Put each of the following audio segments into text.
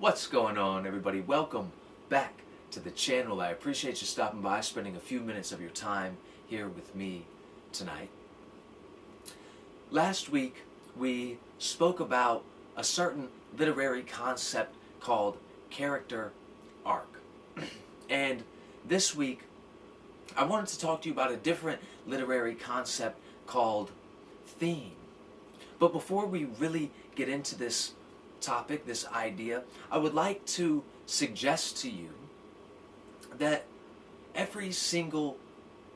What's going on, everybody? Welcome back to the channel. I appreciate you stopping by, spending a few minutes of your time here with me tonight. Last week we spoke about a certain literary concept called character arc. And this week I wanted to talk to you about a different literary concept called theme. But before we really get into this topic, this idea, I would like to suggest to you that every single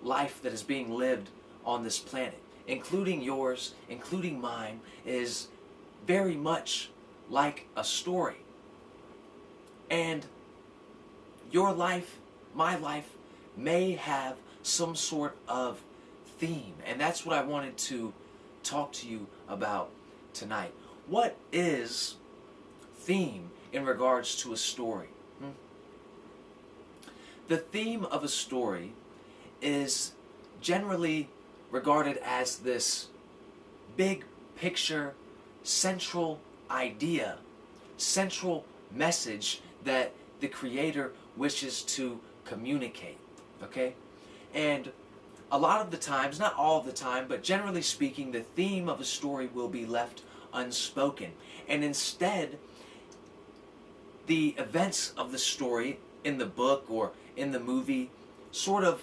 life that is being lived on this planet, including yours, including mine, is very much like a story. And your life, my life, may have some sort of theme. And that's what I wanted to talk to you about tonight. What is theme in regards to a story? The theme of a story is generally regarded as this big picture, central idea, central message that the creator wishes to communicate. Okay? And a lot of the times, not all of the time, but generally speaking, the theme of a story will be left unspoken. And instead, the events of the story in the book or in the movie sort of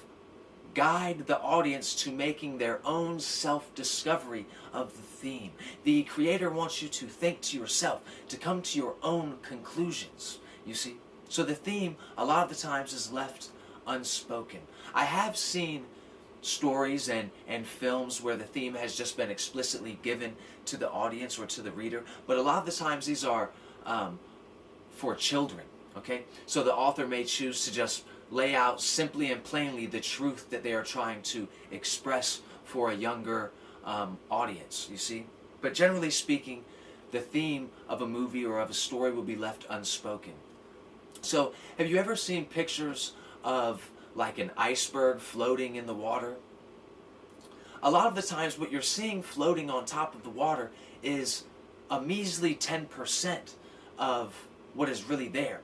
guide the audience to making their own self-discovery of the theme. The creator wants you to think to yourself, to come to your own conclusions, you see. So the theme, a lot of the times, is left unspoken. I have seen stories and films where the theme has just been explicitly given to the audience or to the reader, but a lot of the times these are for children, okay? So the author may choose to just lay out simply and plainly the truth that they are trying to express for a younger audience, you see? But generally speaking, the theme of a movie or of a story will be left unspoken. So have you ever seen pictures of like an iceberg floating in the water? A lot of the times what you're seeing floating on top of the water is a measly 10% of what is really there.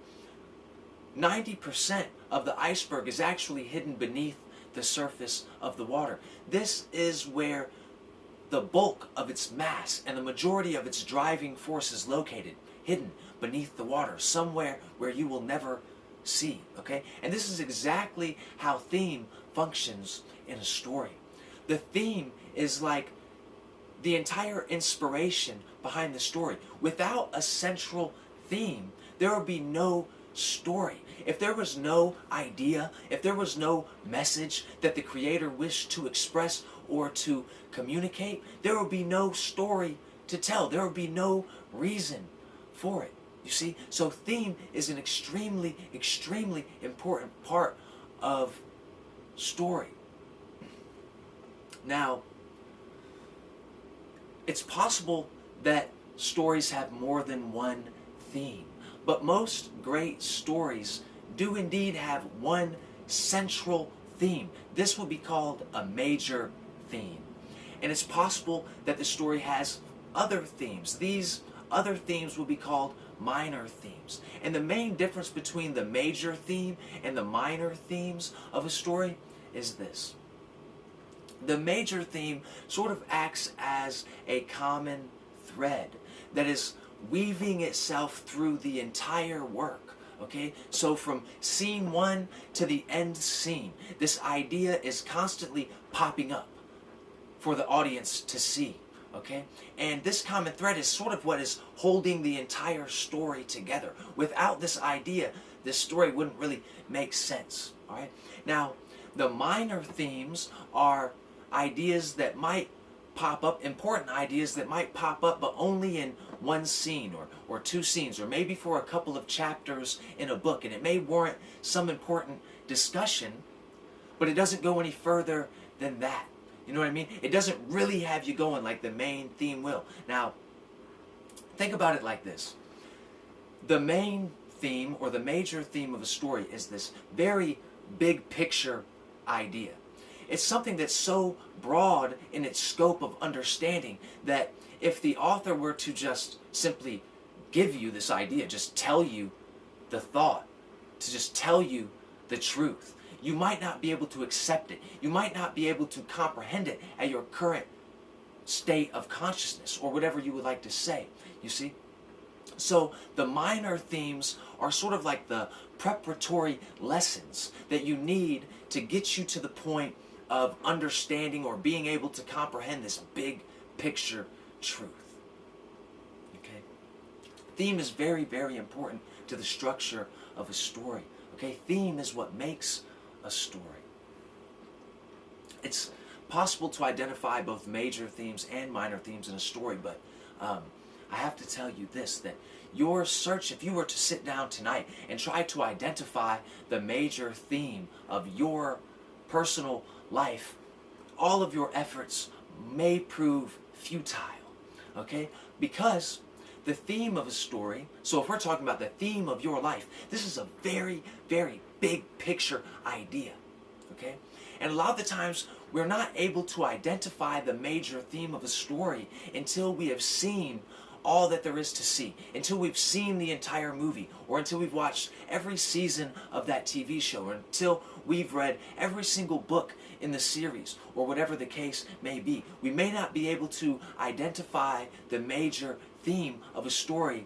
90% of the iceberg is actually hidden beneath the surface of the water. This is where the bulk of its mass and the majority of its driving force is located, hidden beneath the water, somewhere where you will never see, okay? And this is exactly how theme functions in a story. The theme is like the entire inspiration behind the story. Without a central theme, there would be no story. If there was no idea, if there was no message that the creator wished to express or to communicate, there would be no story to tell. There would be no reason for it. You see? So theme is an extremely, extremely important part of story. Now, it's possible that stories have more than one theme, but most great stories do indeed have one central theme. This would be called a major theme. And it's possible that the story has other themes. These other themes will be called minor themes. And the main difference between the major theme and the minor themes of a story is this. The major theme sort of acts as a common thread that is weaving itself through the entire work, okay? So from scene one to the end scene, this idea is constantly popping up for the audience to see, okay? And this common thread is sort of what is holding the entire story together. Without this idea, this story wouldn't really make sense, all right? Now, the minor themes are ideas that might pop up, important ideas that might pop up, but only in one scene or two scenes, or maybe for a couple of chapters in a book, and it may warrant some important discussion, but it doesn't go any further than that. You know what I mean? It doesn't really have you going like the main theme will. Now, think about it like this. The main theme or the major theme of a story is this very big picture idea. It's something that's so broad in its scope of understanding that if the author were to just simply give you this idea, just tell you the thought, to just tell you the truth. You might not be able to accept it. You might not be able to comprehend it at your current state of consciousness, or whatever you would like to say, you see? So the minor themes are sort of like the preparatory lessons that you need to get you to the point of understanding or being able to comprehend this big picture truth. Okay? Theme is very, very important to the structure of a story. Okay? Theme is what makes a story. It's possible to identify both major themes and minor themes in a story, but I have to tell you this, that your search, if you were to sit down tonight and try to identify the major theme of your personal life, all of your efforts may prove futile, okay? Because the theme of a story, so if we're talking about the theme of your life, this is a very, very big picture idea, okay? And a lot of the times, we're not able to identify the major theme of a story until we have seen all that there is to see, until we've seen the entire movie, or until we've watched every season of that TV show, or until we've read every single book in the series, or whatever the case may be. We may not be able to identify the major theme of a story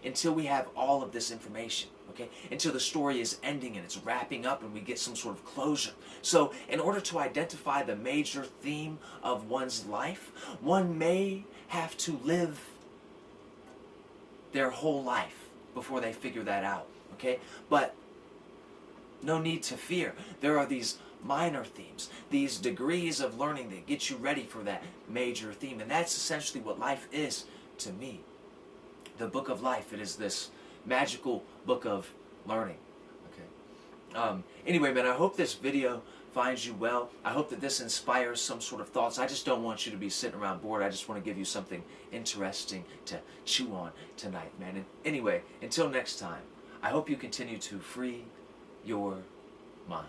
until we have all of this information, okay? Until the story is ending and it's wrapping up and we get some sort of closure. So in order to identify the major theme of one's life, one may have to live their whole life before they figure that out, okay? But no need to fear. There are these minor themes, these degrees of learning that get you ready for that major theme. And that's essentially what life is to me. The book of life, it is this magical book of learning, okay? Anyway, man, I hope this video finds you well. I hope that this inspires some sort of thoughts. I just don't want you to be sitting around bored. I just want to give you something interesting to chew on tonight, man. And anyway, until next time, I hope you continue to free your mind.